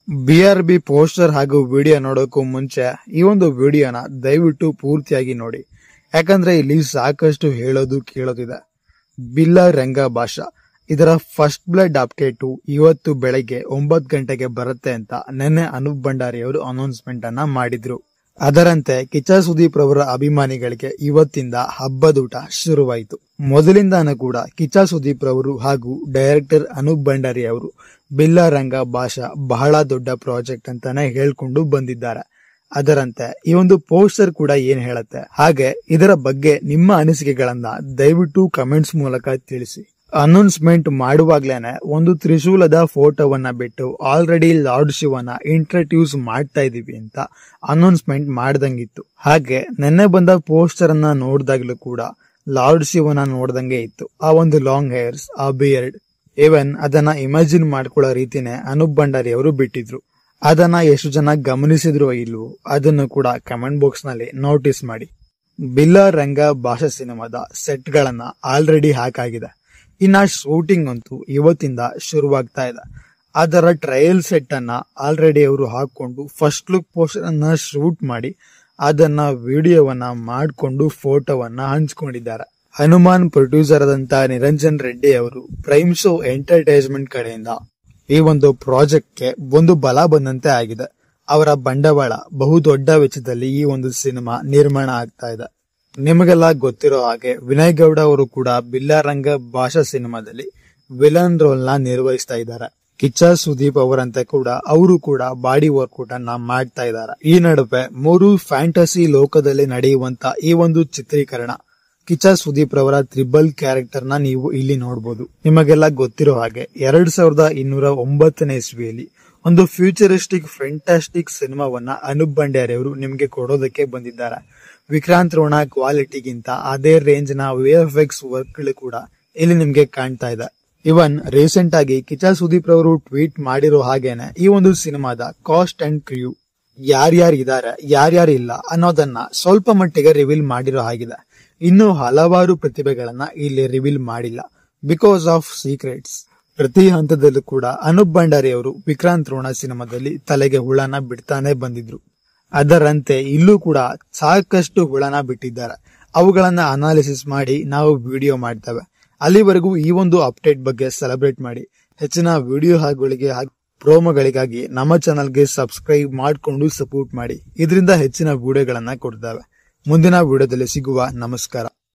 BRB poster ಹಾಗೂ video ನೋಡೋಕ್ಕೂ ಮುಂಚೆ ಈ ಒಂದು ವಿಡಿಯೋನ ದಯವಿಟ್ಟು ಪೂರ್ತಿಯಾಗಿ ನೋಡಿ, ಯಾಕಂದ್ರೆ ಇಲ್ಲಿ ಸಾಕಷ್ಟು ಹೇಳೋದು ಕೇಳೋದಿದೆ. ಬಿಲ್ಲಾ ರಂಗ ಭಾಷಾ ಇದರ ಫಸ್ಟ್ ಬ್ಲಡ್ ಅಪ್ಡೇಟು ಇವತ್ತು ಬೆಳಗ್ಗೆ 9 ಗಂಟೆಗೆ ಬರುತ್ತೆ ಅಂತ ನಿನ್ನೆ ಅನೂಪ್ ಭಂಡಾರಿ ಅವರು ಅನೌನ್ಸ್ಮೆಂಟ್ ಅನ್ನ ಮಾಡಿದ್ರು. ಅದರಂತೆ ಕಿಚ್ಚ ಸುದೀಪ್ ರವರ ಅಭಿಮಾನಿಗಳಿಗೆ ಇವತ್ತಿಂದ ಹಬ್ಬದೂಟ ಶುರುವಾಯಿತು. ಮೊದಲಿಂದಾನು ಕೂಡ ಕಿಚ್ಚ ಸುದೀಪ್ ರವರು ಹಾಗೂ ಡೈರೆಕ್ಟರ್ ಅನೂಪ್ ಭಂಡಾರಿ ಅವರು ಬಿಲ್ಲಾ ರಂಗ ಭಾಷಾ ಬಹಳ ದೊಡ್ಡ ಪ್ರಾಜೆಕ್ಟ್ ಅಂತಾನೆ ಹೇಳ್ಕೊಂಡು ಬಂದಿದ್ದಾರೆ. ಅದರಂತೆ ಈ ಒಂದು ಪೋಸ್ಟರ್ ಕೂಡ ಏನ್ ಹೇಳುತ್ತೆ, ಹಾಗೆ ಇದರ ಬಗ್ಗೆ ನಿಮ್ಮ ಅನಿಸಿಕೆಗಳನ್ನ ದಯವಿಟ್ಟು ಕಮೆಂಟ್ಸ್ ಮೂಲಕ ತಿಳಿಸಿ. ಅನೌನ್ಸ್ಮೆಂಟ್ ಮಾಡುವಾಗ್ಲೇನೆ ಒಂದು ತ್ರಿಶೂಲದ ಫೋಟೋವನ್ನ ಬಿಟ್ಟು ಆಲ್ರೆಡಿ ಲಾರ್ಡ್ ಶಿವನ ಇಂಟ್ರಡ್ಯೂಸ್ ಮಾಡ್ತಾ ಇದೀವಿ ಅಂತ ಅನೌನ್ಸ್ಮೆಂಟ್ ಮಾಡ್ದಂಗಿತ್ತು. ಹಾಗೆ ನೆನ್ನೆ ಬಂದ ಪೋಸ್ಟರ್ ಅನ್ನ ನೋಡಿದಾಗ್ಲೂ ಕೂಡ ಲಾರ್ಡ್ ಶಿವನ ನೋಡ್ದಂಗೆ ಇತ್ತು. ಆ ಒಂದು ಲಾಂಗ್ ಹೇರ್ಸ್, ಆ ಬಿಯರ್ಡ್, ಇವನ್ ಅದನ್ನ ಇಮ್ಯಾಜಿನ್ ಮಾಡ್ಕೊಳ್ಳೋ ರೀತಿನೇ ಅನೂಪ್ ಭಂಡಾರಿ ಅವರು ಬಿಟ್ಟಿದ್ರು. ಅದನ್ನ ಎಷ್ಟು ಜನ ಗಮನಿಸಿದ್ರು ಇಲ್ವೋ ಅದನ್ನು ಕೂಡ ಕಮೆಂಟ್ ಬಾಕ್ಸ್ ನಲ್ಲಿ ನೋಟಿಸ್ ಮಾಡಿ. ಬಿಲ್ಲಾ ರಂಗ ಭಾಷಾ ಸಿನಿಮಾದ ಸೆಟ್ ಗಳನ್ನ ಆಲ್ರೆಡಿ ಹಾಕಾಗಿದೆ. ಇನ್ನ ಶೂಟಿಂಗ್ ಅಂತೂ ಇವತ್ತಿಂದ ಶುರುವಾಗ್ತಾ ಇದೆ. ಅದರ ಟ್ರಯಲ್ ಸೆಟ್ ಅನ್ನ ಆಲ್ರೆಡಿ ಅವರು ಹಾಕೊಂಡು ಫಸ್ಟ್ ಲುಕ್ ಪೋಸ್ಟರ್ ಅನ್ನ ಶೂಟ್ ಮಾಡಿ ಅದನ್ನ ವಿಡಿಯೋವನ್ನ ಮಾಡಿಕೊಂಡು ಫೋಟೋವನ್ನ ಹಂಚ್ಕೊಂಡಿದ್ದಾರೆ. ಹನುಮಾನ್ ಪ್ರೊಡ್ಯೂಸರ್ ಆದಂತ ನಿರಂಜನ್ ರೆಡ್ಡಿ ಅವರು ಪ್ರೈಮ್ ಶೋ ಎಂಟರ್ಟೈನ್ಮೆಂಟ್ ಕಡೆಯಿಂದ ಈ ಒಂದು ಪ್ರಾಜೆಕ್ಟ್ಗೆ ಒಂದು ಬಲ ಬಂದಂತೆ ಆಗಿದೆ. ಅವರ ಬಂಡವಾಳ ಬಹುದೊಡ್ಡ ವೆಚ್ಚದಲ್ಲಿ ಈ ಒಂದು ಸಿನಿಮಾ ನಿರ್ಮಾಣ ಆಗ್ತಾ ಇದೆ. ನಿಮಗೆಲ್ಲ ಗೊತ್ತಿರೋ ಹಾಗೆ ವಿನಯ್ ಗೌಡ ಅವರು ಕೂಡ ಬಿಲ್ಲಾ ರಂಗ ಭಾಷಾ ಸಿನಿಮಾದಲ್ಲಿ ವಿಲನ್ ರೋಲ್ ನ ನಿರ್ವಹಿಸ್ತಾ ಇದ್ದಾರೆ. ಕಿಚ್ಚ ಸುದೀಪ್ ಅವರಂತೆ ಕೂಡ ಅವರು ಕೂಡ ಬಾಡಿ ವರ್ಕೌಟ್ ಅನ್ನ ಮಾಡ್ತಾ ಇದ್ದಾರೆ. ಈ ನಡುವೆ 3 ಫ್ಯಾಂಟಸಿ ಲೋಕದಲ್ಲಿ ನಡೆಯುವಂತ ಈ ಒಂದು ಚಿತ್ರೀಕರಣ ಕಿಚ್ಚ ಸುದೀಪ್ ರವರ ತ್ರಿಬಲ್ ಕ್ಯಾರೆಕ್ಟರ್ ನ ನೀವು ಇಲ್ಲಿ ನೋಡಬಹುದು. ನಿಮಗೆಲ್ಲ ಗೊತ್ತಿರೋ ಹಾಗೆ 2209ನೇ ಇಸ್ವಿಯಲ್ಲಿ ಒಂದು ಫ್ಯೂಚರಿಸ್ಟಿಕ್ ಫ್ಯಾಂಟಾಸ್ಟಿಕ್ ಸಿನಿಮಾವನ್ನ ಅನೂಪ್ ಭಂಡಾರಿ ಅವರು ನಿಮ್ಗೆ ಕೊಡೋದಕ್ಕೆ ಬಂದಿದ್ದಾರೆ. ವಿಕ್ರಾಂತ್ ರೋಣ ಕ್ವಾಲಿಟಿಗಿಂತ ಅದೇ ರೇಂಜ್ ನ VFX ವರ್ಕ್ ಗಳು ಕೂಡ ಇಲ್ಲಿ ನಿಮ್ಗೆ ಕಾಣ್ತಾ ಇದೆ. ಇವನ್ ರೀಸೆಂಟ್ ಆಗಿ ಕಿಚ್ಚ ಸುದೀಪ್ ರವರು ಟ್ವೀಟ್ ಮಾಡಿರೋ ಹಾಗೇನೆ ಈ ಒಂದು ಸಿನಿಮಾದ ಕಾಸ್ಟ್ ಅಂಡ್ ಕ್ರ್ಯೂ ಯಾರ್ಯಾರಿದ್ದಾರೆ ಯಾರ್ಯಾರಿಲ್ಲ ಅನ್ನೋದನ್ನ ಸ್ವಲ್ಪ ಮಟ್ಟಿಗೆ ರಿವೀಲ್ ಮಾಡಿರೋ ಹಾಗಿದೆ. ಇನ್ನು ಹಲವಾರು ಪ್ರತಿಭೆಗಳನ್ನ ಇಲ್ಲಿ ರಿವೀಲ್ ಮಾಡಿಲ್ಲ ಬಿಕಾಸ್ ಆಫ್ ಸೀಕ್ರೆಟ್ಸ್. ಪ್ರತಿ ಹಂತದಲ್ಲೂ ಕೂಡ ಅನೂಪ್ ಭಂಡಾರಿ ಅವರು ವಿಕ್ರಾಂತ್ ರೋಣ ಸಿನಿಮಾದಲ್ಲಿ ತಲೆಗೆ ಹುಳನ ಬಿಡ್ತಾನೆ ಬಂದಿದ್ರು. ಅದರಂತೆ ಇಲ್ಲೂ ಕೂಡ ಸಾಕಷ್ಟು ಹುಳನ ಬಿಟ್ಟಿದ್ದಾರೆ. ಅವುಗಳನ್ನ ಅನಾಲಿಸಿಸ್ ಮಾಡಿ ನಾವು ವಿಡಿಯೋ ಮಾಡ್ತೇವೆ. ಅಲ್ಲಿವರೆಗೂ ಈ ಒಂದು ಅಪ್ಡೇಟ್ ಬಗ್ಗೆ ಸೆಲೆಬ್ರೇಟ್ ಮಾಡಿ. ಹೆಚ್ಚಿನ ವಿಡಿಯೋ ಹಾಗಳಿಗೆ ಪ್ರೋಮೋಗಳಿಗಾಗಿ ನಮ್ಮ ಚಾನಲ್ಗೆ ಸಬ್ಸ್ಕ್ರೈಬ್ ಮಾಡಿಕೊಂಡು ಸಪೋರ್ಟ್ ಮಾಡಿ. ಇದರಿಂದ ಹೆಚ್ಚಿನ ವಿಡಿಯೋಗಳನ್ನ ಕೊಡ್ತೇವೆ. ಮುಂದಿನ ವಿಡಿಯೋದಲ್ಲಿ ಸಿಗುವ. ನಮಸ್ಕಾರ.